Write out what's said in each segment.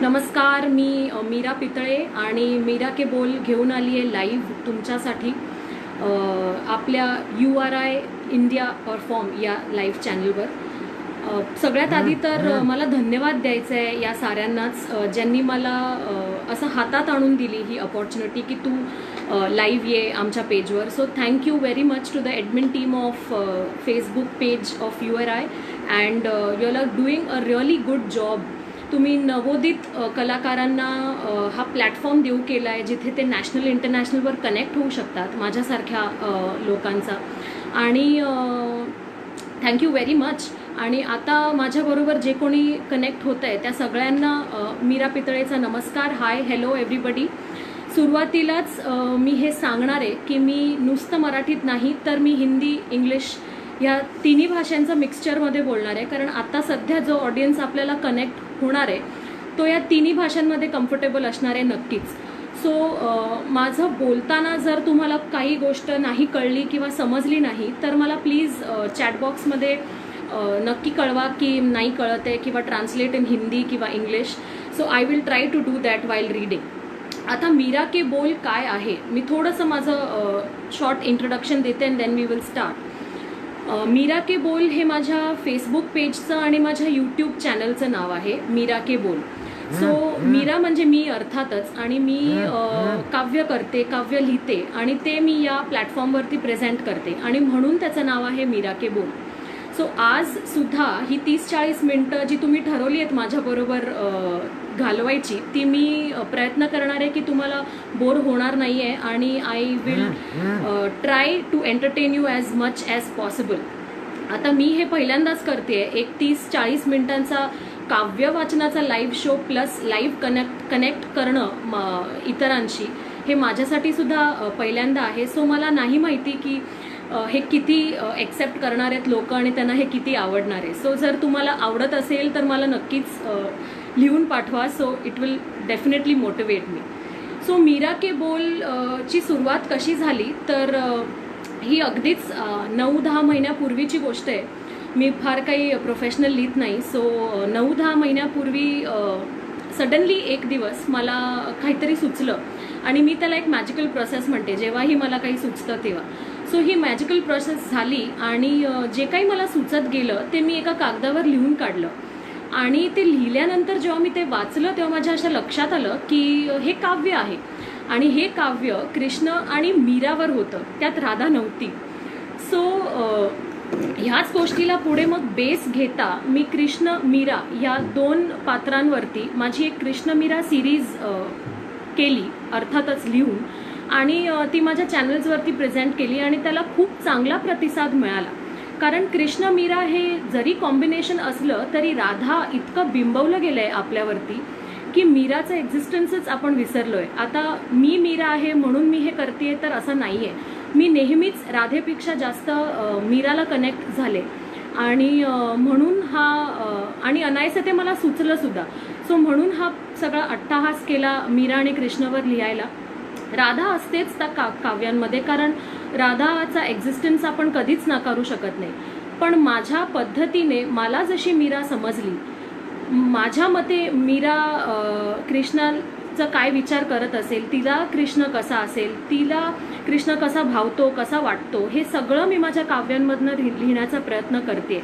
नमस्कार, मी मीरा पितळे आणि मीरा के बोल घेऊन आली आहे लाईव्ह तुमच्यासाठी आपल्या URI इंडिया परफॉर्म या लाईव्ह चॅनलवर। सगळ्यात आधी तर मला धन्यवाद द्यायचे आहे या साऱ्यांनाच ज्यांनी मला असं हातात आणून दिली ही अपॉर्च्युनिटी की तू लाईव्ह ये आमच्या पेजवर। So thank you very much to the admin team of Facebook page of URI and you are doing a really good job. तुम्ही नवोदित कलाकारांना हा प्लॅटफॉर्म देऊ केला आहे जिथे ते नॅशनल इंटरनॅशनलवर कनेक्ट होऊ शकतात माझ्यासारख्या लोकांचा, आणि थँक्यू व्हेरी मच। आणि आता माझ्याबरोबर जे कोणी कनेक्ट होत आहे त्या सगळ्यांना मीरा पितळेचा नमस्कार, हाय, हॅलो एव्हरीबडी। सुरुवातीलाच मी हे सांगणार आहे की मी नुसतं मराठीत नाही तर मी हिंदी, इंग्लिश या तिन्ही भाषांचं मिक्सचरमध्ये बोलणार आहे, कारण आता सध्या जो ऑडियन्स आपल्याला कनेक्ट होणार आहे तो या तिन्ही भाषांमध्ये कम्फर्टेबल असणार आहे नक्कीच। सो माझं बोलताना जर तुम्हाला काही गोष्ट नाही कळली किंवा समजली नाही तर मला प्लीज चॅटबॉक्समध्ये नक्की कळवा की नाही कळत आहे किंवा ट्रान्सलेट इन हिंदी किंवा English. So I will try to do that while reading. आता मीरा के बोल काय आहे, मी थोडंसं माझं शॉर्ट इंट्रोडक्शन देते and then we will start. Meera Ke Bol हे माझ्या फेसबुक पेजचं आणि माझ्या यूट्यूब चॅनलचं नाव आहे, मीरा के बोल। सो मीरा म्हणजे मी अर्थातच, आणि मी काव्य करते, काव्य लिहिते आणि ते मी या प्लॅटफॉर्मवरती प्रेझेंट करते आणि म्हणून त्याचं नाव आहे मीरा के बोल। सो आज सुद्धा ही 30-40 मिनटं जी तुम्ही ठरवली आहेत माझ्याबरोबर घालवायची ती मी प्रयत्न करणार आहे की तुम्हाला बोर होणार नाही आहे, आणि I will try to entertain you as much as possible. आता मी हे पहिल्यांदाच करते आहे, एक 30-40 मिनिटांचा काव्य वाचनाचा live show plus live connect करणं इतरांशी, हे माझ्यासाठी सुद्धा पहिल्यांदा आहे। सो मला नाही माहिती की हे किती ॲक्सेप्ट करणार आहेत लोक आणि त्यांना हे किती आवडणार आहे। सो जर तुम्हाला आवडत असेल तर मला नक्कीच लिहून पाठवा, so it will definitely motivate me. So Meera Ke Bol ची सुरुवात कशी झाली तर ही अगदीच 9-10 महिन्यापूर्वीची गोष्ट आहे। मी फार काही प्रोफेशनल लिहित नाही, सो 9-10 महिन्यापूर्वी सडनली एक दिवस मला काहीतरी सुचलं आणि मी त्याला एक मॅजिकल प्रोसेस म्हणते, जेव्हाही मला काही सुचतं तेव्हा। सो ही मॅजिकल प्रोसेस झाली आणि जे काही मला सुचत गेलं ते मी एका कागदावर लिहून काढलं, आणि ते लिहिल्यानंतर जेव्हा मी ते वाचलं तेव्हा माझ्या अशा लक्षात आलं की हे काव्य आहे आणि हे काव्य कृष्ण आणि मीरावर होतं, त्यात राधा नव्हती। सो ह्याच गोष्टीला पुढे मग बेस घेता मी कृष्ण मीरा या 2 पात्रांवरती माझी एक कृष्ण मीरा सिरीज केली, अर्थातच लिहून, आणि ती माझ्या चॅनल्सवरती प्रेझेंट केली आणि त्याला खूप चांगला प्रतिसाद मिळाला। कारण कृष्ण मीरा हे जरी कॉम्बिनेशन असलं तरी राधा इतकं बिंबवलं गेलं आहे आपल्यावरती की मीराचं एक्झिस्टन्सच आपण विसरलोय। आता मी मीरा आहे म्हणून मी हे करते तर असं नाही आहे, मी नेहमीच राधेपेक्षा जास्त मीराला कनेक्ट झाले, आणि म्हणून हा आणि अनायसे ते मला सुचलं सुद्धा। सो म्हणून हा सगळा अट्टाहास केला मीरा आणि कृष्णवर लिहायला। राधा असतेच त्या काव्यांमध्ये, कारण राधाचा एक्झिस्टन्स आपण कधीच नाकारू शकत नाही, पण माझ्या पद्धतीने मला जशी मीरा समजली, माझ्या मते मीरा कृष्णाचा काय विचार करत असेल, तिला कृष्ण कसा असेल, तिला कृष्ण कसा भावतो, कसा वाटतो, हे सगळं मी माझ्या काव्यांमधनं लिहिण्याचा प्रयत्न करते।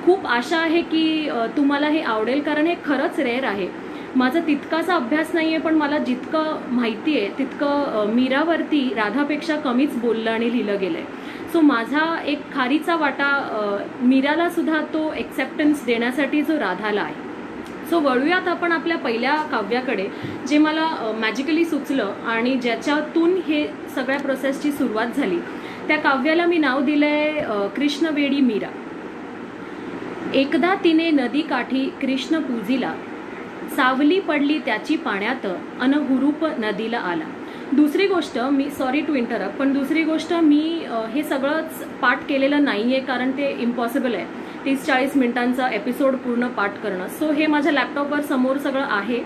खूप आशा आहे की तुम्हाला हे आवडेल, कारण हे खरंच रेअर आहे। माझा तितकासा अभ्यास नाही आहे, पण मला जितकं माहिती आहे तितकं मीरावरती राधापेक्षा कमीच बोललं आणि लिहिलं गेलं आहे। सो माझा एक खारीचा वाटा मीराला सुद्धा तो एक्सेप्टन्स देण्यासाठी जो राधाला आहे। सो वळूयात आपण आपल्या पहिल्या काव्याकडे, जे मला मॅजिकली सुचलं आणि ज्याच्यातून हे सगळ्या प्रोसेसची सुरुवात झाली। त्या काव्याला मी नाव दिलं आहे कृष्णवेडी मीरा। एकदा तिने नदी काठी कृष्ण पूजिला, सावली पडली त्याची पाण्यात अन हुरूप नदीला आला। दुसरी गोष्ट मी, सॉरी टू इंटरप्ट, पण दुसरी गोष्ट मी हे सगळंच पाठ केलेलं नाही आहे, कारण ते इम्पॉसिबल आहे 30-40 मिनिटांचा एपिसोड पूर्ण पाठ करणं। सो हे माझ्या लॅपटॉपवर समोर सगळं आहे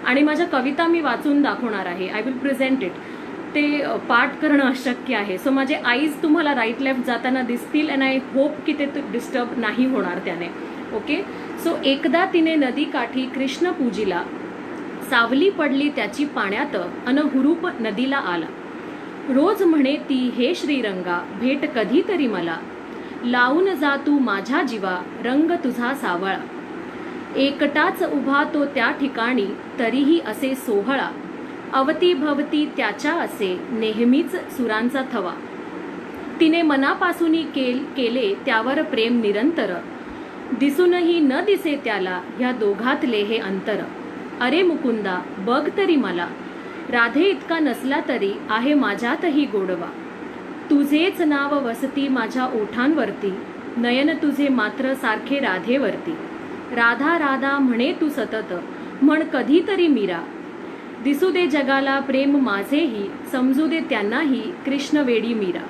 आणि माझ्या कविता मी वाचून दाखवणार आहे, आय विल प्रेझेंट इट। ते पाठ करणं अशक्य आहे। सो माझे आईज तुम्हाला राईट लेफ्ट जाताना दिसतील अँड आय होप की ते डिस्टर्ब नाही होणार त्याने, ओके। सो एकदा तिने नदी काठी कृष्ण पूजिला, सावली पडली त्याची पाण्यात अन हुरूप नदीला आला. रोज म्हणे ती हे श्रीरंगा भेट कधीतरी मला. लावून जा तू माझ्या जीवा रंग तुझा सावळा. एकटाच उभा तो त्या ठिकाणी तरीही असे सोहळा. अवतीभवती त्याच्या असे नेहमीच सुरांचा थवा. तिने मनापासून केले त्यावर प्रेम निरंतर. दिसूनही न दिसे त्याला ह्या दोघातले हे अंतर. अरे मुकुंदा बघ तरी मला, राधे इतका नसला तरी आहे माझ्यातही गोडवा. तुझेच नाव वसती माझ्या ओठांवरती, नयन तुझे मात्र सारखे राधेवरती. राधा राधा म्हणे तू सतत, म्हण कधीतरी मीरा. दिसू दे जगाला प्रेम माझेही, समजू दे त्यांनाही कृष्णवेडी मीरा.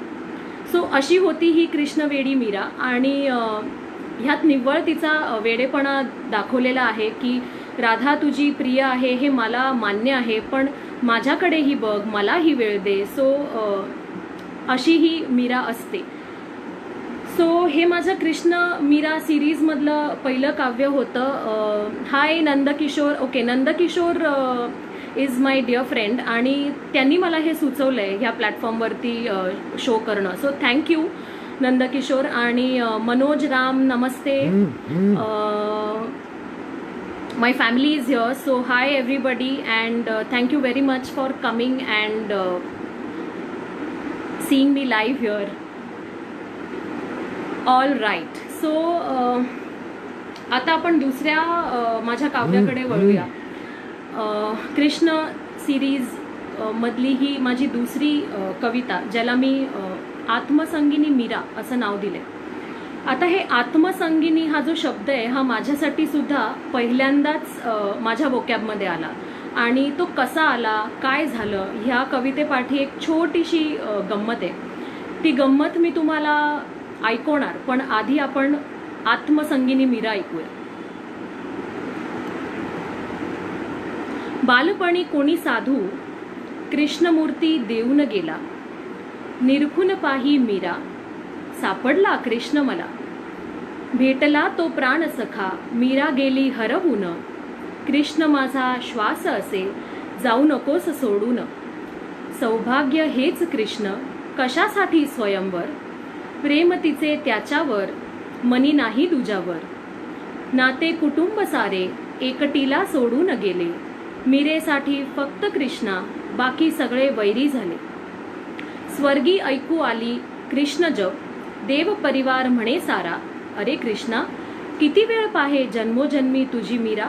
सो अशी होती ही कृष्णवेडी मीरा. आणि ह्यात निव्वळ तिचा वेडेपणा दाखवलेला आहे की राधा तुझी प्रिय आहे हे मला मान्य आहे, पण माझ्याकडेही बघ, मलाही वेळ दे. सो अशी ही मीरा असते. सो हे माझं कृष्ण मीरा सिरीजमधलं पहिलं काव्य होतं. Hi Nandkishore. Okay, Nandkishore is my dear friend आणि त्यांनी मला हे सुचवलं आहे ह्या प्लॅटफॉर्मवरती शो करणं. So thank you Nandkishor. आणि मनोज राम नमस्ते. My family is here, so hi everybody, and thank you very much for coming and seeing me live here. All right, so आता आपण दुसऱ्या माझ्या काव्याकडे वळूया. कृष्ण सिरीज मधली ही माझी दुसरी कविता, ज्याला मी आत्मसंगिनी मीरा असं नाव दिले. आता हे आत्मसंगिनी हा जो शब्द आहे हा माझ्यासाठी सुद्धा पहिल्यांदाच माझ्या वोकॅबमध्ये आला. आणि तो कसा आला, काय झालं, ह्या कवितेपाठी एक छोटीशी गंमत आहे. ती गंमत मी तुम्हाला ऐकवणार, पण आधी आपण आत्मसंगिनी मीरा ऐकूया. बालपणी कोणी साधू कृष्णमूर्ती देऊन गेला. निरखून पाही मीरा, सापडला कृष्ण मला. भेटला तो प्राण सखा, मीरा गेली हरवून. कृष्ण माझा श्वास असे, जाऊ नकोस सोडून. सौभाग्य हेच कृष्ण, कशासाठी स्वयंवर. प्रेम तिचे त्याच्यावर, मनी नाही तुझ्यावर. नाते कुटुंब सारे, एकटीला सोडून गेले. मीरेसाठी फक्त कृष्णा, बाकी सगळे वैरी झाले. स्वर्गी ऐकू आली कृष्ण जप, देव परिवार म्हणे सारा. अरे कृष्णा, किती वेळ पाहे जन्मोजन्मी तुझी मीरा.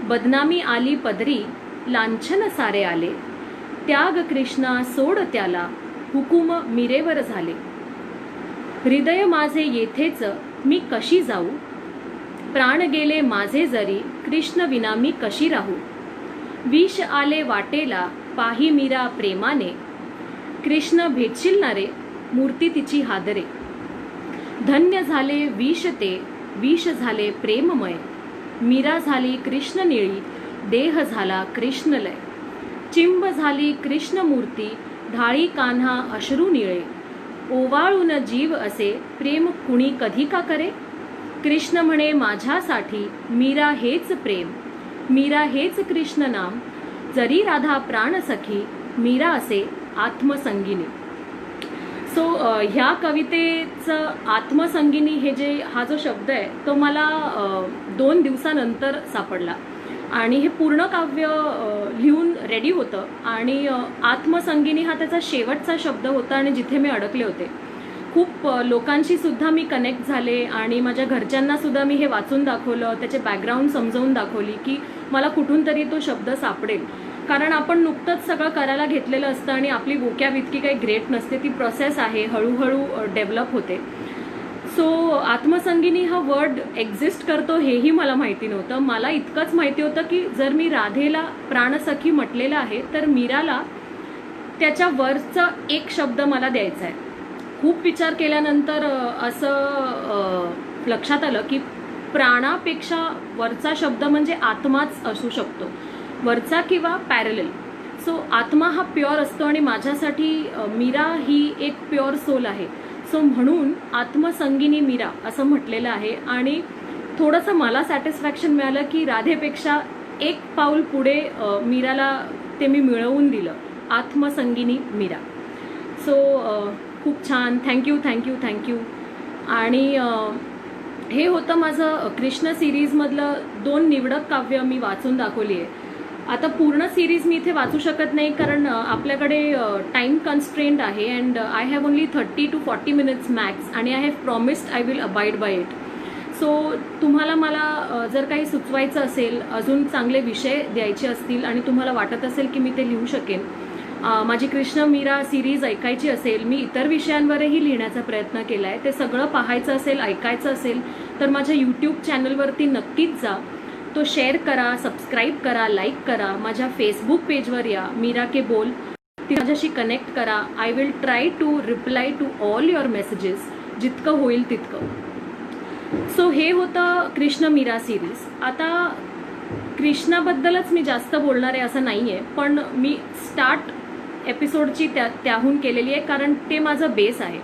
बदनामी आली पदरी, लांछन सारे आले. त्याग कृष्णा सोड त्याला, हुकुम मीरेवर झाले. हृदय माझे येथेच, मी कशी जाऊ. प्राण गेले माझे जरी, कृष्ण विना मी कशी राहू. विष आले वाटेला, पाही मीरा प्रेमाने. कृष्ण भेटशील ना रे, मूर्ती तिची हादरे. धन्य झाले विष ते, विष झाले प्रेममय. मीरा झाली कृष्ण निळी, देह झाला कृष्णलय. चिंब झाली कृष्ण मूर्ती, ढाळी कान्हा अश्रू निळे. ओवाळून जीव असे, प्रेम कुणी कधी का करे. कृष्ण म्हणे माझ्यासाठी, मीरा हेच प्रेम. मीरा हेच कृष्ण नाम, जरी राधा प्राण सखी. मीरा असे आत्मसंगिनी. सो ह्या कवितेचं आत्मसंगिनी हे जे हा जो शब्द आहे तो मला 2 दिवसानंतर सापडला. आणि हे पूर्ण काव्य लिहून रेडी होतं. आणि आत्मसंगिनी हा त्याचा शेवटचा शब्द होता आणि जिथे मी अडकले होते. खूप लोकांशी सुद्धा मी कनेक्ट झाले आणि माझ्या घरच्यांना सुद्धा मी हे वाचून दाखवलं, त्याचे बॅकग्राऊंड समजावून दाखवली की मला कुठून तरी तो शब्द सापडेल. कारण आपण नुकतंच सगळं करायला घेतलेलं असतं आणि आपली वोकॅब इतकी काही ग्रेट नसते. ती प्रोसेस आहे, हळूहळू डेव्हलप होते. सो आत्मसंगिनी हा वर्ड एक्झिस्ट करतो हेही मला माहिती नव्हतं. मला इतकंच माहिती होतं की जर मी राधेला प्राणसखी म्हटलेलं आहे तर मीराला त्याच्या वरचा एक शब्द मला द्यायचा आहे. खूप विचार केल्यानंतर असं लक्षात आलं की प्राणापेक्षा वरचा शब्द म्हणजे आत्माच असू शकतो, वरचा किंवा पॅरलल. सो आत्मा हा प्युअर असतो आणि माझ्यासाठी मीरा ही एक प्युअर सोल आहे. सो म्हणून आत्मसंगिनी मीरा असं म्हटलेलं आहे. आणि थोडंसं मला सॅटिस्फॅक्शन मिळालं की राधेपेक्षा एक पाऊल पुढे मीराला ते मी मिळवून दिलं, आत्मसंगिनी मीरा. सो खूप छान, थँक्यू थँक्यू थँक्यू. आणि हे होतं माझं कृष्ण सिरीजमधलं 2 निवडक काव्य मी वाचून दाखवली आहे. आता पूर्ण सिरीज मी इथे वाचू शकत नाही कारण आपल्याकडे टाईम कन्स्ट्रेंट आहे and I have only 30 to 40 minutes max आणि I have promised I will abide by it. So तुम्हाला मला जर काही सुचवायचं असेल, अजून चांगले विषय द्यायचे असतील आणि तुम्हाला वाटत असेल की मी ते लिहू शकेन, माझी कृष्ण मीरा सिरीज ऐकायची असेल, मी इतर विषयांवरही लिहिण्याचा प्रयत्न केला आहे, ते सगळं पाहायचं असेल, ऐकायचं असेल तर माझ्या यूट्यूब चॅनलवरती नक्कीच जा. तो शेअर करा, सबस्क्राईब करा, लाईक करा. माझ्या फेसबुक पेजवर या, मीरा के बोल, ती माझ्याशी कनेक्ट करा. I will try to reply to all your messages, जितकं होईल तितकं. सो हे होतं कृष्ण मीरा सिरीज. आता कृष्णाबद्दलच मी जास्त बोलणार आहे असं नाही आहे, पण मी स्टार्ट एपिसोडची त्याहून केलेली आहे कारण ते माझं बेस आहे.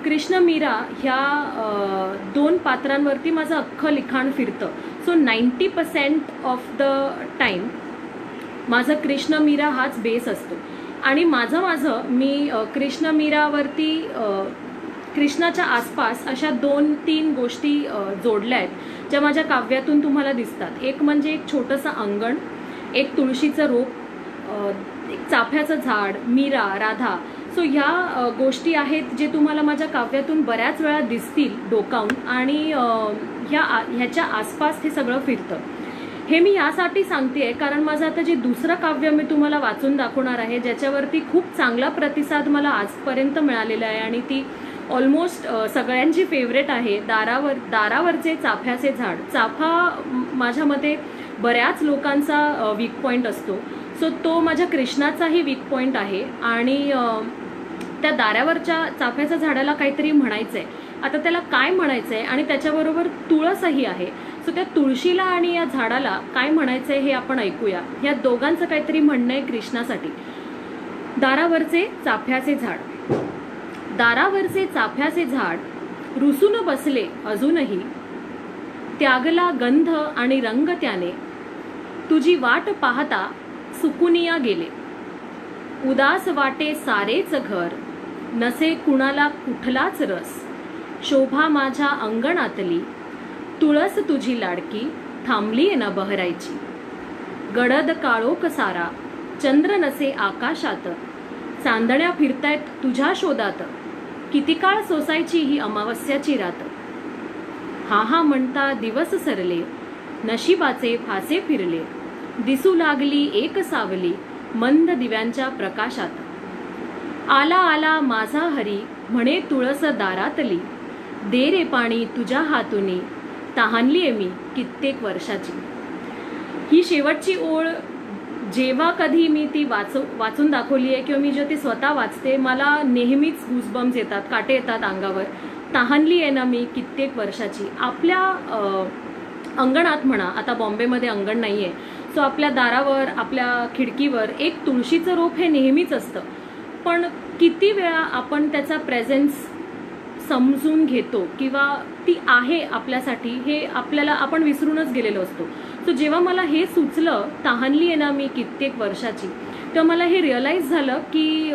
कृष्ण मीरा ह्या 2 पात्रांवरती माझं अख्खं लिखाण फिरतं. सो 90% ऑफ द टाईम माझं कृष्ण मीरा हाच बेस असतो. आणि माझं मी कृष्ण मीरावरती कृष्णाच्या आसपास अशा 2-3 गोष्टी जोडल्या आहेत ज्या माझ्या काव्यातून तुम्हाला दिसतात. एक म्हणजे एक छोटंसं अंगण, एक तुळशीचं रोप, एक चाफ्याचं झाड, मीरा, राधा. सो ह्या गोष्टी आहेत जे तुम्हाला माझ्या काव्यातून बऱ्याच वेळा दिसतील डोकावून आणि ह्याच्या आसपास हे सगळं फिरतं. हे मी यासाठी सांगते कारण माझं आता जे दुसरं काव्य मी तुम्हाला वाचून दाखवणार आहे, ज्याच्यावरती खूप चांगला प्रतिसाद मला आजपर्यंत मिळालेला आहे आणि ती ऑलमोस्ट सगळ्यांची फेवरेट आहे, दारावरचे चाफ्याचे झाड. चाफा माझ्या मते बऱ्याच लोकांचा वीक पॉईंट असतो. सो तो माझ्या कृष्णाचाही वीक पॉईंट आहे आणि त्या दारावरच्या चाफ्याच्या झाडाला काहीतरी म्हणायचं आहे. आता त्याला काय म्हणायचं आहे आणि त्याच्याबरोबर तुळसही आहे. सो त्या तुळशीला आणि या झाडाला काय म्हणायचं आहे हे आपण ऐकूया. या दोघांचं काहीतरी म्हणणं आहे कृष्णासाठी. दारावरचे चाफ्याचे झाड. दारावरचे चाफ्याचे झाड रुसून बसले अजूनही, त्यागला गंध आणि रंग त्याने, तुझी वाट पाहता सुकुनिया गेले. उदास वाटे सारेच घर, नसे कुणाला कुठलाच रस. शोभा माझ्या अंगणातली, तुळस तुझी लाडकी, थांबली न बहरायची. गडद काळोख सारा, चंद्र नसे आकाशात, चांदण्या फिरतायत तुझ्या शोधात. किती काळ सोसायची ही अमावस्याची रात. हा हा म्हणता दिवस सरले, नशिबाचे फासे फिरले. दिसू लागली एक सावली, मंद दिव्यांच्या प्रकाशात. आला आला माझा हरी, म्हणे तुळस दारातली. दे रे पाणी तुझ्या हातुनी, तहानलीये मी कित्येक वर्षाची. ही शेवटची ओळ जेव्हा कधी मी ती वाचून दाखवली आहे किंवा मी जे ती स्वतः वाचते, मला नेहमीच गुजबम्स येतात, काटे येतात अंगावर. तहानली आहे ना मी कित्येक वर्षाची. आपल्या अंगणात म्हणा, आता बॉम्बेमध्ये अंगण नाही आहे, सो आपल्या दारावर, आपल्या खिडकीवर एक तुळशीचं रोप हे नेहमीच असतं. पण किती वेळा आपण त्याचा प्रेझेन्स समजून घेतो किंवा ती आहे आपल्यासाठी हे आपण विसरूनच गेलेलो असतो. सो जेव्हा मला हे सुचलं, तहानली आहे ना मी कित्येक वर्षाची, तेव्हा मला हे रिअलाईज झालं की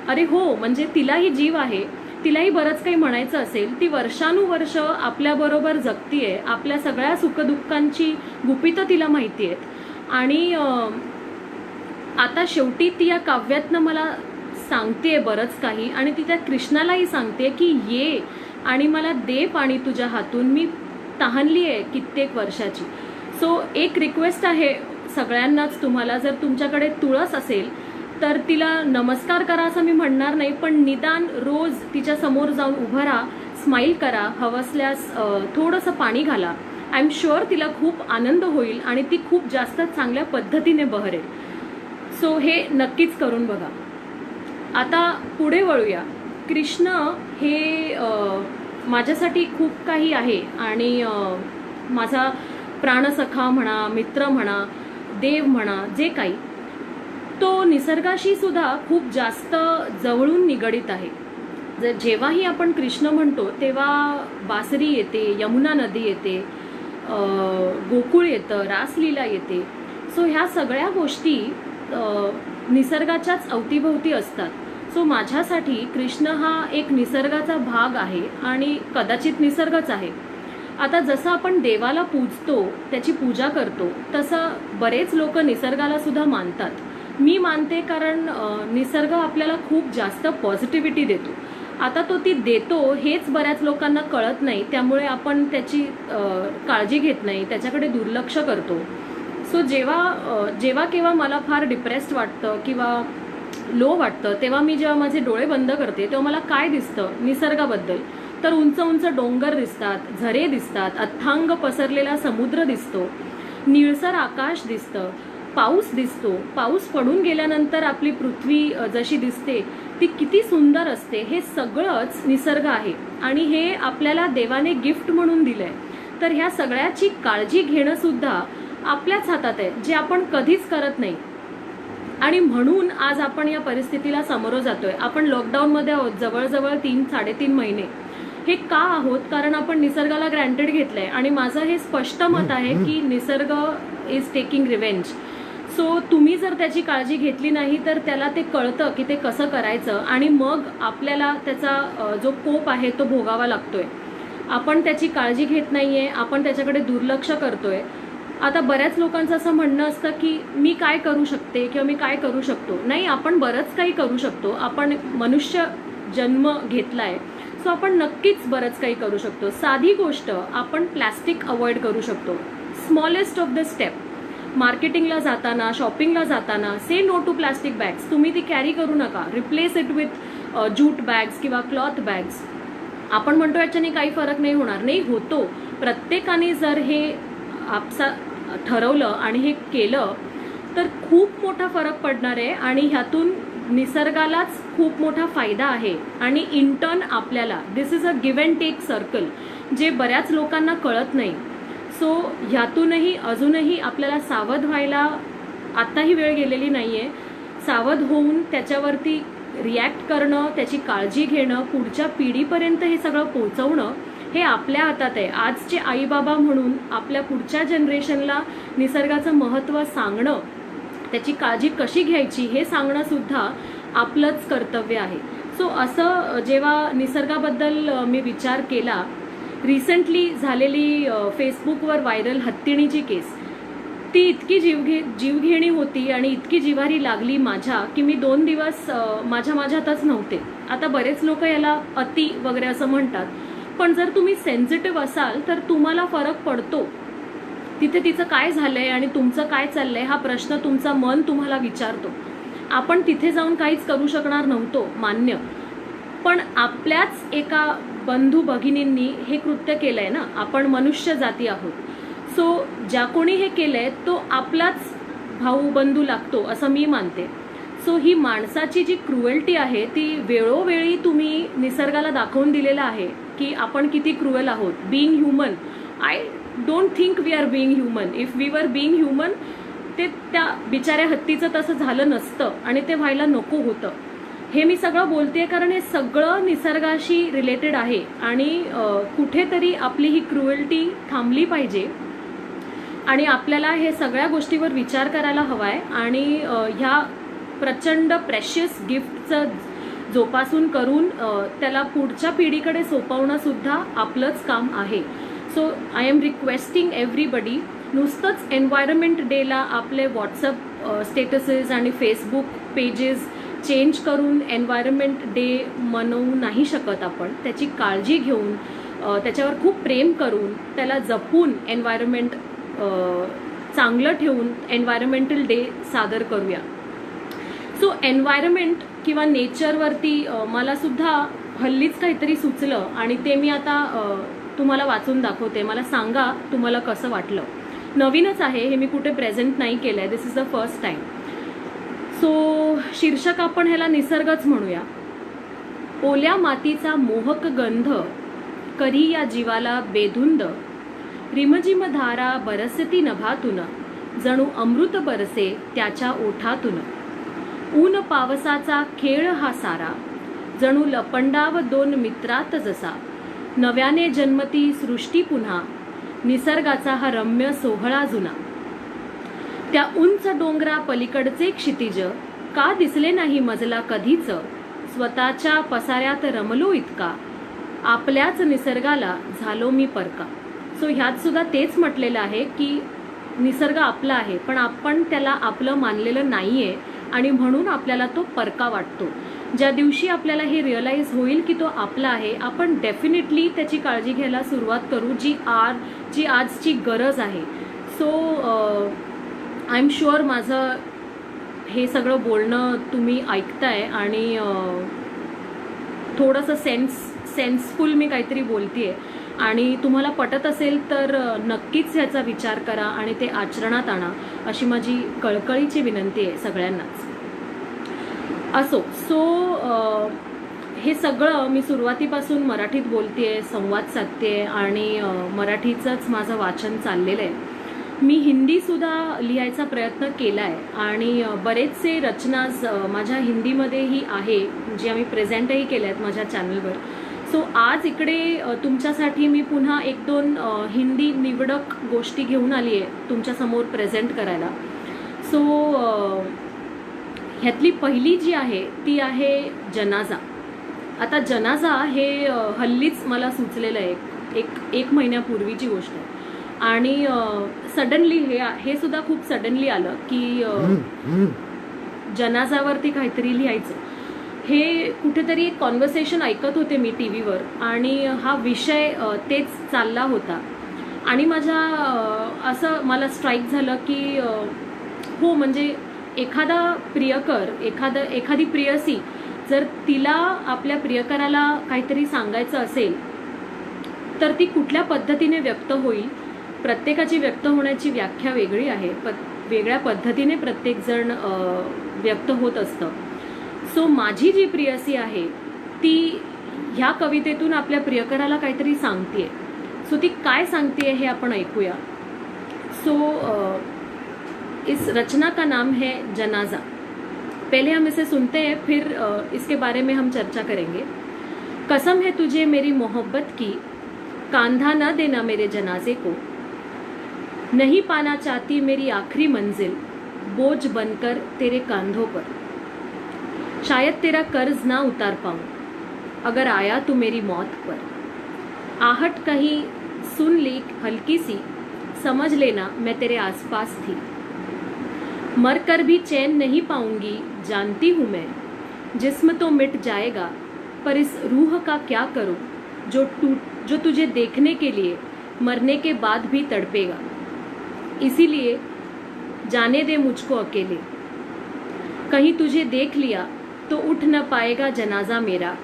अरे हो, म्हणजे तिलाही जीव आहे, तिलाही बरंच काही म्हणायचं असेल. ती वर्षानुवर्ष आपल्याबरोबर जगतीये, आपल्या सगळ्या सुखदुःखांची गुपितं तिला माहिती आहेत आणि आता शेवटी ती या काव्यातनं मला सांगते बरंच काही आणि ती त्या कृष्णालाही सांगते की ये आणि मला दे पाणी तुझ्या हातून, मी तहानली आहे कित्येक वर्षाची. सो एक रिक्वेस्ट आहे सगळ्यांनाच तुम्हाला, जर तुमच्याकडे तुळस असेल तर तिला नमस्कार करा असं मी म्हणणार नाही, पण निदान रोज तिच्या समोर जाऊन उभं राहा, स्माईल करा, हवसल्यास थोडंसं पाणी घाला. आय एम शुअर तिला खूप आनंद होईल आणि ती खूप जास्त चांगल्या पद्धतीने बहरेल. सो हे नक्कीच करून बघा. आता पुढे वळूया. कृष्ण हे माझ्यासाठी खूप काही आहे आणि माझा प्राणसखा म्हणा, मित्र म्हणा, देव म्हणा, जे काही, तो निसर्गाशी सुद्धा खूप जास्त जवळून निगडीत आहे. जेव्हाही आपण कृष्ण म्हणतो तेव्हा बासरी येते, यमुना नदी येते, गोकुळ येतं, रासलीला येते. सो ह्या सगळ्या गोष्टी निसर्गाच्याच अवतीभोवती असतात. सो माझ्यासाठी कृष्ण हा एक निसर्गाचा भाग आहे आणि कदाचित निसर्गच आहे. आता जसं आपण देवाला पूजतो, त्याची पूजा करतो, तसं बरेच लोक निसर्गाला सुद्धा मानतात. मी मानते, कारण निसर्ग आपल्याला खूप जास्त पॉझिटिव्हिटी देतो. आता तो ती देतो हेच बऱ्याच लोकांना कळत नाही, त्यामुळे आपण त्याची काळजी घेत नाही, त्याच्याकडे दुर्लक्ष करतो. सो जेव्हा केव्हा मला फार डिप्रेस्ड वाटतं किंवा लो वाटतं, तेव्हा मी जेव्हा माझे डोळे बंद करते तेव्हा मला काय दिसतं निसर्गाबद्दल, तर उंच उंच डोंगर दिसतात, झरे दिसतात, अथांग पसरलेला समुद्र दिसतो, निळसर आकाश दिसतं, पाऊस दिसतो. पाऊस पडून गेल्यानंतर आपली पृथ्वी जशी दिसते ती किती सुंदर असते. हे सगळंच निसर्ग आहे आणि हे आपल्याला देवाने गिफ्ट म्हणून दिलंय. तर ह्या सगळ्याची काळजी घेणं सुद्धा आपल्याच हातात आहे, जे आपण कधीच करत नाही. आणि म्हणून आज आपण या परिस्थितीला सामोरं जातोय. आपण लॉकडाऊनमध्ये आहोत जवळजवळ 3-3.5 महिने. हे का आहोत? कारण आपण निसर्गाला ग्रँटेड घेतलंय. आणि माझं हे स्पष्ट मत आहे की निसर्ग इज टेकिंग रिव्हेंज. सो तुम्ही जर त्याची काळजी घेतली नाही तर त्याला ते कळतं की ते कसं करायचं आणि मग आपल्याला त्याचा जो कोप आहे तो भोगावा लागतोय. आपण त्याची काळजी घेत नाहीये, आपण त्याच्याकडे दुर्लक्ष करतोय. आता बऱ्याच लोकांचं असं म्हणणं असतं की मी काय करू शकते किंवा मी काय करू शकतो. नाही, आपण बरंच काही करू शकतो. आपण मनुष्य जन्म घेतलाय, सो आपण नक्कीच बरंच काही करू शकतो. साधी गोष्ट, आपण प्लॅस्टिक अवॉइड करू शकतो. Smallest of the step. मार्केटिंगला जाताना, शॉपिंगला जाताना say no to plastic bags. तुम्ही ती कॅरी करू नका. Replace it with jute bags किंवा क्लॉथ बॅग्स. आपण म्हणतो याच्याने काही फरक नाही होणार. नाही, होतो. प्रत्येकाने जर हे आपसा ठरवलं आणि हे केलं तर खूप मोठा फरक पडणार आहे आणि ह्यातून निसर्गालाच खूप मोठा फायदा आहे आणि इंटर्न आपल्याला. This is a give and take circle, जे बऱ्याच लोकांना कळत नाही. सो ह्यातूनही अजूनही आपल्याला सावध व्हायला आत्ताही वेळ गेलेली नाहीये. सावध होऊन त्याच्यावरती रिॲक्ट करणं, त्याची काळजी घेणं, पुढच्या पिढीपर्यंत हे सगळं पोहोचवणं हे आपल्या हातात आहे. आजचे आईबाबा म्हणून आपल्या पुढच्या जनरेशनला निसर्गाचं महत्त्व सांगणं, त्याची काळजी कशी घ्यायची हे सांगणं सुद्धा आपलंच कर्तव्य आहे. सो असं जेव्हा निसर्गाबद्दल मी विचार केला, रिसेंटली झालेली फेसबुकवर व्हायरल हत्तीणीची केस, ती इतकी जीवघेणी होती आणि इतकी जिव्हारी लागली माझ्या की मी 2 दिवस माझ्यातच नव्हते. आता बरेच लोक याला अति वगैरे असं म्हणतात, पण जर तुम्ही सेन्सिटिव्ह असाल तर तुम्हाला फरक पडतो. तिथे तिचं काय झालंय आणि तुमचं काय चाललंय हा प्रश्न तुमचा मन तुम्हाला विचारतो. आपण तिथे जाऊन काहीच करू शकणार नव्हतो, मान्य. पण आपल्याच एका बंधू भगिनींनी हे कृत्य केलंय ना. आपण मनुष्य जाती आहोत. सो ज्या कोणी हे केलंय तो आपलाच भाऊ बंधू लागतो असं मी मानते. सो ही माणसाची जी क्रुएल्टी आहे ती वेळोवेळी तुम्ही निसर्गाला दाखवून दिलेलं आहे की आपण किती क्रुएल आहोत. Being human, I don't think we are being human. If we were being human, ते त्या बिचाऱ्या हत्तीचं तसं झालं नसतं आणि ते व्हायला नको होतं. हे मी सगळं बोलतेय कारण हे सगळं निसर्गाशी रिलेटेड आहे आणि कुठेतरी आपली ही क्रुएल्टी थांबली पाहिजे आणि आपल्याला हे सगळ्या गोष्टीवर विचार करायला हवाय आणि ह्या प्रचंड प्रेशियस गिफ्टचं जोपासून करून त्याला पुढच्या पिढीकडे सोपवणं सुद्धा आपलंच काम आहे. So I am requesting everybody, नुसतंच एन्व्हायरमेंट डेला आपले व्हॉट्सअप स्टेटसेस आणि फेसबुक पेजेस चेंज करून एन्व्हायरमेंट डे मनवू नाही शकत. आपण त्याची काळजी घेऊन, त्याच्यावर खूप प्रेम करून, त्याला जपून एन्व्हायरमेंट चांगलं ठेवून एन्व्हायरमेंटल डे सादर करूया. सो एन्व्हायरमेंट किंवा नेचरवरती मला सुद्धा हल्लीच काहीतरी सुचलं आणि ते मी आता तुम्हाला वाचून दाखवते. मला सांगा तुम्हाला कसं वाटलं. नवीनच आहे हे, मी कुठे प्रेझेंट नाही केलं आहे. This is the first time. So शीर्षक आपण ह्याला निसर्गच म्हणूया. ओल्या मातीचा मोहक गंध करी या जीवाला बेधुंद, रिमझिम धारा बरसती नभातून, जणू अमृत बरसे त्याच्या ओठातून. ऊन पावसाचा खेळ हा सारा, जणू लपंडाव 2 मित्रात जसा, नव्याने जन्मती सृष्टी पुन्हा, निसर्गाचा हा रम्य सोहळा जुना. त्या उंच डोंगरा पलीकडचे क्षितिज का दिसले नाही मजला कधीच. स्वतःच्या पसाऱ्यात रमलो इतका, आपल्याच निसर्गाला झालो मी परका. सो ह्यात सुद्धा तेच म्हटलेलं आहे की निसर्ग आपला आहे, पण आपण त्याला आपलं मानलेलं नाहीये आणि म्हणून आपल्याला तो परका वाटतो. ज्या दिवशी आपल्याला हे रिअलाइज होईल की तो आपला आहे, आपण डेफिनेटली त्याची काळजी घ्यायला सुरुवात करू, जी आजची गरज आहे. सो आय एम शुअर माझं हे सगळं बोलणं तुम्ही ऐकताय आणि थोडंसं सेन्सफुल मी काहीतरी बोलतेय आणि तुम्हाला पटत असेल तर नक्कीच ह्याचा विचार करा आणि ते आचरणात आणा, अशी माझी कळकळीची विनंती आहे सगळ्यांनाच. असो, सो हे सगळं मी सुरुवातीपासून मराठीत बोलतेय, संवाद साधतेय आणि मराठीचंच माझं वाचन चाललेलं आहे. मी हिंदीसुद्धा लिहायचा प्रयत्न केला आहे आणि बरेचसे रचनाज माझ्या हिंदीमध्येही आहे, जे आम्ही प्रेझेंटही केल्या आहेत माझ्या चॅनलवर. सो आज इकडे तुमच्यासाठी मी पुन्हा 1-2 हिंदी निवडक गोष्टी घेऊन आली आहे तुमच्यासमोर प्रेझेंट करायला. सो ह्यातली पहिली जी आहे ती आहे जनाजा. आता जनाजा हे हल्लीच मला सुचलेलं आहे, एक महिन्यापूर्वीची गोष्ट आहे आणि सडनली हे सुद्धा खूप सडनली आलं की जनाजावरती काहीतरी लिहायचं. हे कुठेतरी एक कॉन्व्हर्सेशन ऐकत होते मी टी व्हीवर आणि हा विषय तेच चालला होता आणि असं मला स्ट्राईक झालं की हो, म्हणजे एखादा प्रियकर, एखादी प्रियसी जर तिला आपल्या प्रियकराला काहीतरी सांगायचं असेल तर ती कुठल्या पद्धतीने व्यक्त होईल. प्रत्येकाची व्यक्त होण्याची व्याख्या वेगळी आहे, वेगळ्या पद्धतीने प्रत्येकजण व्यक्त होत असतं. सो माझी जी प्रियसी आहे ती ह्या कवितेतून आपल्या प्रियकराला काहीतरी सांगतेय. सो ती काय सांगतेय हे आपण ऐकूया. सो इस रचना का नाम है जनाजा. पहले हम इसे सुनते हैं, फिर इसके बारे में हम चर्चा करेंगे. कसम है तुझे मेरी मोहब्बत की, कांधा न देना मेरे जनाजे को. नहीं पाना चाहती मेरी आखिरी मंजिल, बोझ बनकर तेरे कांधों पर. शायद तेरा कर्ज ना उतार पाऊं, अगर आया तो मेरी मौत पर. आहट कहीं सुन ली हल्की सी, समझ लेना मैं तेरे आसपास थी. मर कर भी चैन नहीं पाऊंगी जानती हूँ मैं, जिस्म तो मिट जाएगा पर इस रूह का क्या करूँ जो तुझे देखने के लिए मरने के बाद भी तड़पेगा. इसीलिए जाने दे मुझको अकेले. कहीं तुझे देख लिया तो उठ न पाएगा जनाजा मेरा.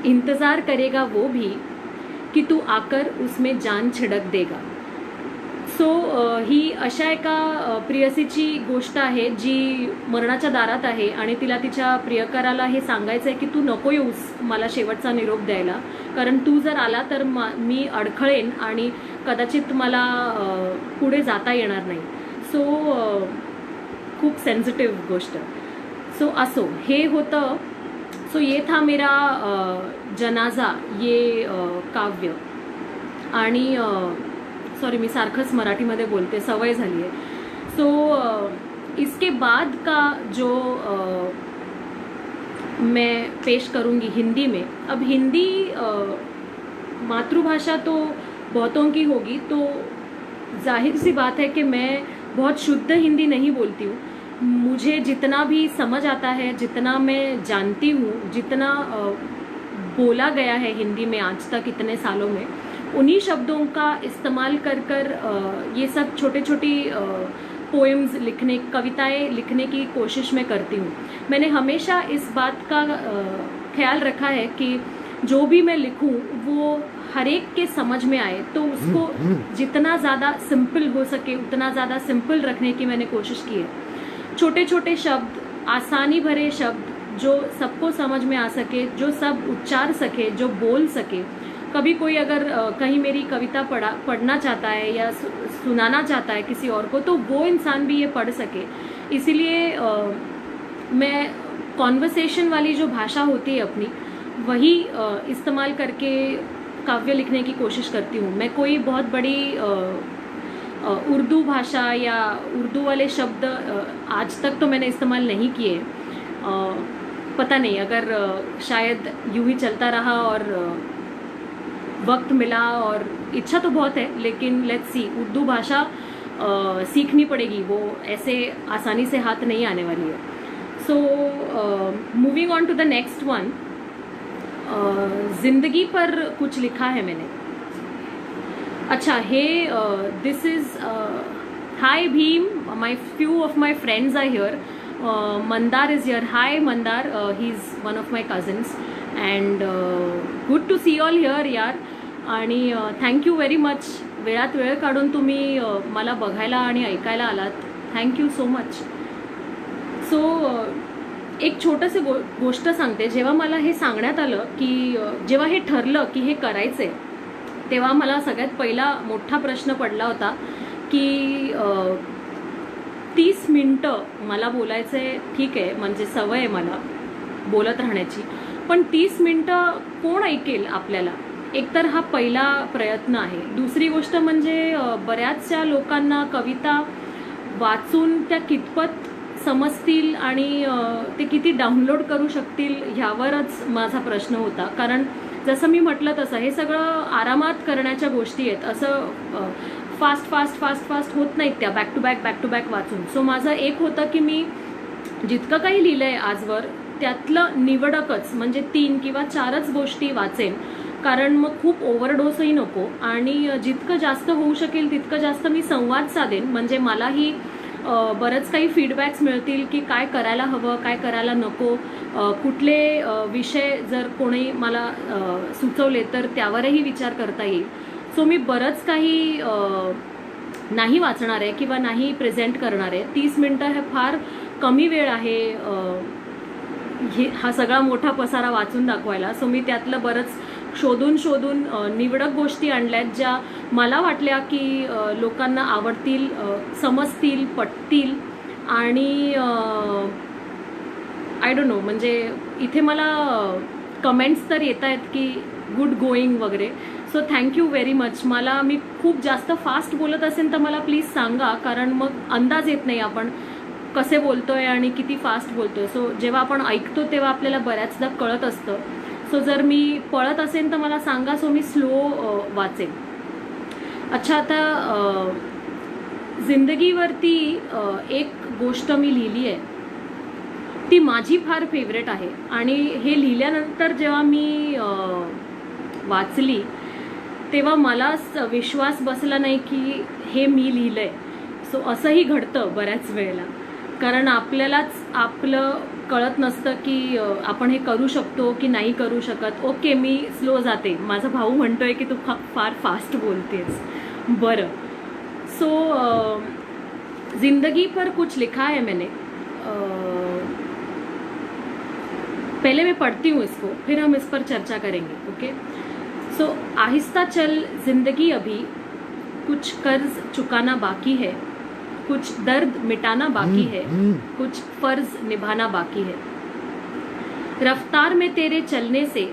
इंतज़ार करेगा वो भी कि तू आकर उसमें जान छिड़क देगा. सो ही अशा एका प्रियसीची गोष्ट आहे जी मरणाच्या दारात आहे आणि तिला तिच्या प्रियकराला हे सांगायचं आहे की तू नको येऊस मला शेवटचा निरोप द्यायला, कारण तू जर आला तर मी अडखळेन आणि कदाचित मला पुढे जाता येणार नाही. सो खूप सेन्सिटिव्ह गोष्ट. सो असो, हे होतं. सो ये था मेरा जनाजा ये काव्य. आणि सॉरी, मी सारखंच मराठीमध्ये बोलते, सवय झाली आहे. सो इसके बाद का जो मैं पेश करूंगी हिंदी में. अब हिंदी मातृभाषा तो बहुतों की होगी, तो जाहिर सी बात है कि मैं बहुत शुद्ध हिंदी नहीं बोलती हूँ. मुझे जितना भी समझ आता है, जितना मैं जानती हूँ, जितना बोला गया है हिंदी में आज तक इतने सालों में, उन्हीं शब्दों का इस्तेमाल कर ये सब छोटे छोटी पोएम्स लिखने, कविताएं लिखने की कोशिश मैं करती हूँ. मैंने हमेशा इस बात का ख्याल रखा है कि जो भी मैं लिखूँ वो हर एक के समझ में आए, तो उसको जितना ज़्यादा सिंपल हो सके उतना ज़्यादा सिंपल रखने की मैंने कोशिश की है. छोटे छोटे शब्द, आसानी भरे शब्द जो सबको समझ में आ सके, जो सब उच्चार सके, जो बोल सके. कभी कोई अगर कहीं मेरी कविता पढ़ना चाहता है या सुनाना चाहता है किसी और को, तो वो इंसान भी ये पढ़ सके. इसीलिए मैं कॉन्वर्सेशन वाली जो भाषा होती है अपनी, वही इस्तेमाल करके काव्य लिखने की कोशिश करती हूँ। मैं कोई बहुत बड़ी उर्दू भाषा या उर्दू वाले शब्द आज तक तो मैंने इस्तेमाल नहीं किए। पता नहीं, अगर शायद यूं ही चलता रहा और वक्त मिला, और इच्छा तो बहुत है, लेकिन लेट्स सी, उर्दू भाषा सीखनी पड़ेगी, वो ऐसे आसानी से हाथ नहीं आने वाली है। So moving on to the next one, जिंदगी पर कुछ लिखा है मैंने। अच्छा, हे दिस is hi Bheem, my few of my friends are here. Mandar is here. Hi Mandar, he is one of my cousins and good to see all here यार. आणि thank you very much, वेळात वेळ काढून तुम्ही मला बघायला आणि ऐकायला आलात. Thank you so much. सो एक छोटंसं गोष्ट सांगते. जेव्हा मला हे सांगण्यात आलं की जेव्हा हे ठरलं की हे करायचं आहे, तेव्हा मला सगळ्यात पहिला मोठा प्रश्न पडला होता की 30 मिनटं मला बोलायचं आहे. ठीक आहे, म्हणजे सवय आहे मला बोलत राहण्याची, पण 30 मिनटं कोण ऐकेल आपल्याला? एकतर हा पहिला प्रयत्न आहे. दुसरी गोष्ट म्हणजे बऱ्याचशा लोकांना कविता वाचून त्या कितपत समजतील आणि ते किती डाउनलोड करू शकतील ह्यावरच माझा प्रश्न होता. कारण जसं मी म्हटलं तसं हे सगळं आरामात करण्याच्या गोष्टी आहेत. असं फास्ट फास्ट फास्ट फास्ट होत नाहीत त्या, बॅक टू बॅक वाचून. सो माझं एक होतं की मी जितकं काही लिहिलं आहे आजवर त्यातलं निवडकच म्हणजे 3 किंवा 4च गोष्टी वाचेन, कारण मग खूप ओव्हरडोसही नको. आणि जितकं जास्त होऊ शकेल तितकं जास्त मी संवाद साधेन, म्हणजे मलाही बरंच काही फीडबॅक्स मिळतील की काय करायला हवं, काय करायला नको, कुठले विषय जर कोणी मला सुचवले तर त्यावरही विचार करता येईल. सो मी बरंच काही नाही वाचणार आहे किंवा नाही प्रेझेंट करणार आहे. 30 मिनटं हे फार कमी वेळ आहे हा सगळा मोठा पसारा वाचून दाखवायला. सो मी त्यातलं बरंच शोधून निवडक गोष्टी आणल्यात ज्या मला वाटल्या की लोकांना आवडतील, समजतील, पटतील. आणि आय डोंट नो, म्हणजे इथे मला कमेंट्स तर येत आहेत की गुड गोईंग वगैरे. So thank you very much. मी खूप जास्त फास्ट बोलत असेल तर मला प्लीज सांगा, कारण मग अंदाज येत नाही आपण कसे बोलतोय आणि किती फास्ट बोलतोय. सो जेव्हा आपण ऐकतो तेव्हा आपल्याला बऱ्याचदा कळत असतं. सो जर मी पळत असेल तर मला सांगा, सो मी स्लो वाचेन. अच्छा, आता जिंदगीवरती एक गोष्ट मी लिहिली आहे, ती माझी फार फेवरेट आहे. आणि हे लिहिल्यानंतर जेव्हा मी वाचली तेव्हा मला विश्वास बसला नाही की हे मी लिहिलंय. सो असंही घडतं बऱ्याच वेळेला, कारण आपल्यालाच आपलं कळत नसतं की आपण हे करू शकतो की नाही करू शकत. ओके, मी स्लो जाते. माझा भाऊ म्हणतोय की तू फार फास्ट बोलतेस. बरं, सो जिंदगी पर कुछ लिखा है मैंने. पहले मैं पढ़ती हूँ इसको, फिर हम इस पर चर्चा करेंगे. ओके. सो आहिस्ता चल जिंदगी अभी, कुछ कर्ज चुकाना बाकी है, कुछ दर्द मिटाना बाकी है, कुछ फर्ज निभाना बाकी है. रफ्तार में तेरे चलने से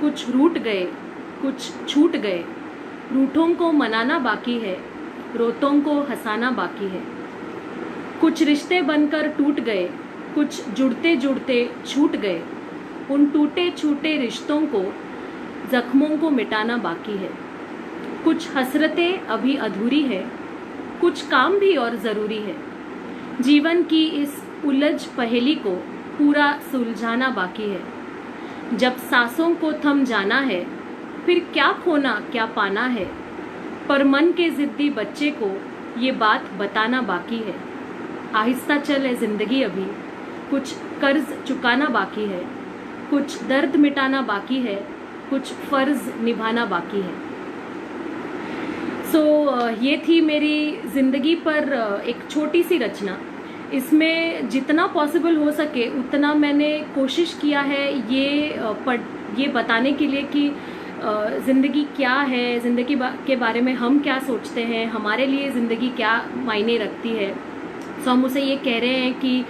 कुछ रूठ गए, कुछ छूट गए. रूठों को मनाना बाकी है, रोतों को हंसाना बाकी है. कुछ रिश्ते बनकर टूट गए, कुछ जुड़ते जुड़ते छूट गए. उन टूटे छूटे रिश्तों को, जख्मों को मिटाना बाकी है. कुछ हसरतें अभी अधूरी है, कुछ काम भी और ज़रूरी है. जीवन की इस उलझ पहेली को पूरा सुलझाना बाकी है. जब सांसों को थम जाना है, फिर क्या खोना क्या पाना है. पर मन के ज़िद्दी बच्चे को ये बात बताना बाकी है. आहिस्ता चल है ज़िंदगी अभी, कुछ कर्ज चुकाना बाकी है, कुछ दर्द मिटाना बाकी है, कुछ फ़र्ज निभाना बाकी है. सो ये थी मेरी ज़िंदगी पर एक छोटी सी रचना. इसमें जितना पॉसिबल हो सके उतना मैंने कोशिश किया है ये बताने के लिए कि ज़िंदगी क्या है, ज़िंदगी के बारे में हम क्या सोचते हैं, हमारे लिए ज़िंदगी क्या मायने रखती है. सो हम उसे ये कह रहे हैं कि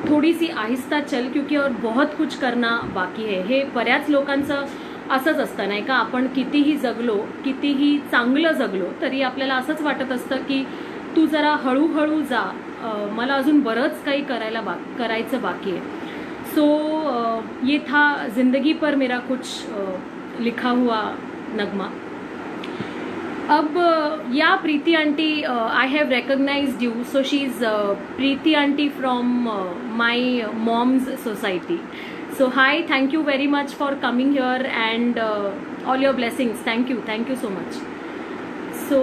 थोडी सी आहिस्ता चल, क्योंकि और बहुत कुछ करना बाकी है. हे बऱ्याच लोकांचं असंच असतं नाही का, आपण कितीही जगलो, कितीही चांगलं जगलो तरी आपल्याला असंच वाटत असतं की तू जरा हळूहळू जा, मला अजून बरंच काही करायचं बाकी है। सो ये था जिंदगी पर मेरा कुछ लिखा हुआ नगमा। अब या Preeti aunty, I have recognised you, so she is Preeti aunty from my mom's society. So hi, thank you very much for coming here and all your blessings. Thank you so much. So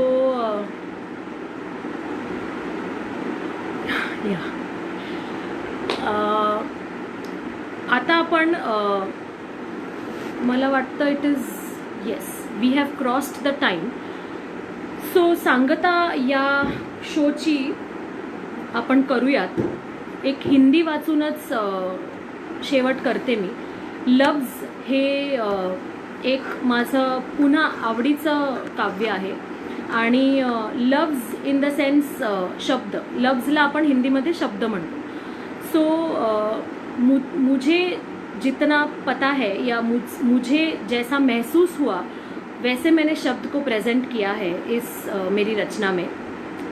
yeah, आता आपण मला वाटतं it is yes, we have crossed the time. So सांगता या शोची आपण करूयात, एक हिंदी वाचूनच शेवट करते मी। लव्ज हे एक माझं पुन्हा आवडीचं काव्य आहे आणि लव्ज इन द सेन्स शब्द, लव्जला आपण हिंदीमध्ये शब्द म्हणतो। सो मुझे जितना पता है या मुझे जैसा महसूस हुआ वैसे मैंने शब्द को प्रेजेंट किया है इस मेरी रचना में।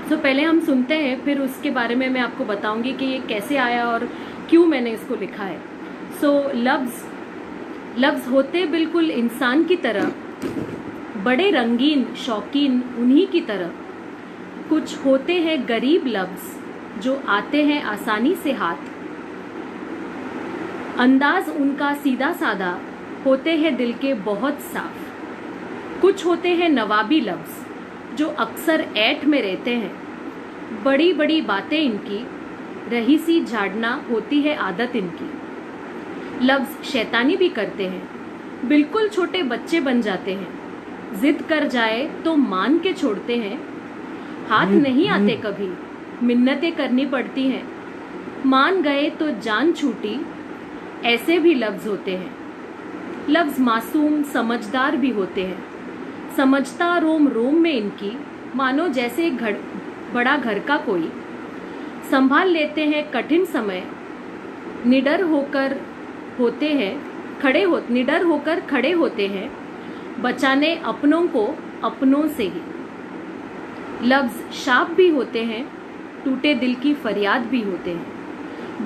तो पहले हम सुनते हैं, फिर उसके बारे में मैं आपको बताऊंगी कि ये कैसे आया और क्यों मैंने इसको लिखा है। सो लफ्ज़ होते बिल्कुल इंसान की तरह, बड़े रंगीन शौकीन उन्हीं की तरह। कुछ होते हैं गरीब लफ्ज़ जो आते हैं आसानी से हाथ, अंदाज उनका सीधा साधा, होते हैं दिल के बहुत साफ। कुछ होते हैं नवाबी लफ्ज़ जो अक्सर ऐठ में रहते हैं, बड़ी बड़ी बातें इनकी रही सी झाड़ना होती है आदत इनकी। लफ्ज़ शैतानी भी करते हैं, बिल्कुल छोटे बच्चे बन जाते हैं, जिद कर जाए तो मान के छोड़ते हैं, हाथ नहीं आते कभी मिन्नतें करनी पड़ती हैं, मान गए तो जान छूटी, ऐसे भी लफ्ज़ होते हैं। लफ्ज़ मासूम समझदार भी होते हैं, समझता रोम रोम में इनकी, मानो जैसे बड़ा घर का कोई, संभाल लेते हैं कठिन समय, निडर होकर खड़े होते हैं, बचाने अपनों को अपनों से ही। लफ्ज़ शाप भी होते हैं, टूटे दिल की फरियाद भी होते हैं,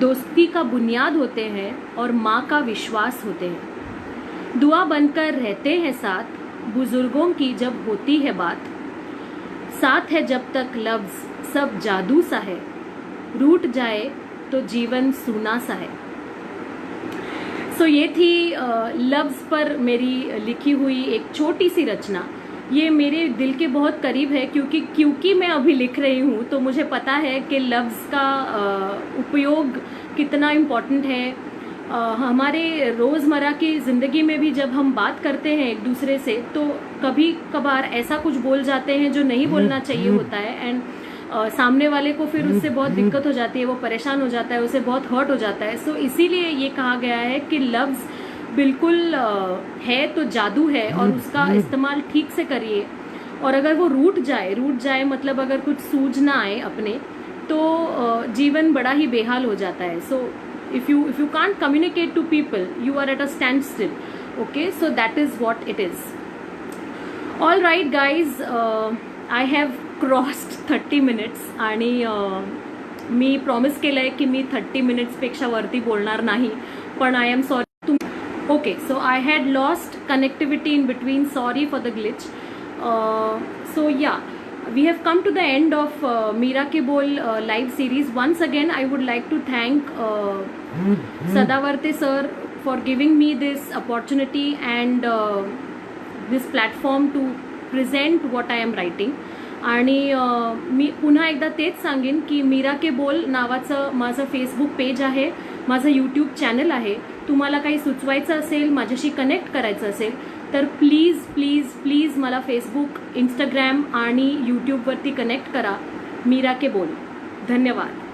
दोस्ती का बुनियाद होते हैं और माँ का विश्वास होते हैं। दुआ बनकर रहते हैं साथ, बुजुर्गों की जब होती है बात, साथ है जब तक लफ्ज़ सब जादू सा है, रूठ जाए तो जीवन सूना सा है। सो ये थी लफ्ज़ पर मेरी लिखी हुई एक छोटी सी रचना। ये मेरे दिल के बहुत करीब है क्योंकि मैं अभी लिख रही हूँ, तो मुझे पता है कि लफ्ज़ का उपयोग कितना इम्पोर्टेंट है। हमारे रोज़मर्रा की ज़िंदगी में भी जब हम बात करते हैं एक दूसरे से, तो कभी कभार ऐसा कुछ बोल जाते हैं जो नहीं बोलना चाहिए होता है, एंड सामने वाले को फिर उससे बहुत दिक्कत हो जाती है, वो परेशान हो जाता है, उसे बहुत हर्ट हो जाता है। सो इसीलिए ये कहा गया है कि लफ्ज़ बिल्कुल है तो जादू है और उसका इस्तेमाल ठीक से करिए, और अगर वो रूठ जाए मतलब अगर कुछ सूझ ना आए अपने, तो जीवन बड़ा ही बेहाल हो जाता है। So if you can't communicate to people, you are at a standstill. Okay, so that is what it is. All right guys, I have crossed 30 minutes आणि मी प्रॉमिस केलंय की मी 30 minutes पेक्षा वरती बोलणार नाही, पण I am sorry. Okay, so I had lost connectivity in between, sorry for the glitch. So या, we have come to the end of Meera Ke Bol live series. Once again, I would like to thank Sadavarte sir for giving me this opportunity and this platform to present what I am writing. आणि मी पुन्हा एकदा तेच सांगेन की मीरा के बोल नावाचं माझं Facebook page आहे, माझं यूट्यूब चॅनल आहे। तुम्हाला काही सुचवायचं असेल, माझ्याशी कनेक्ट करायचं असेल, तर प्लीज प्लीज प्लीज मला फेसबुक, इंस्टाग्राम आणि यूट्यूबवरती कनेक्ट करा, मीरा के बोल। धन्यवाद।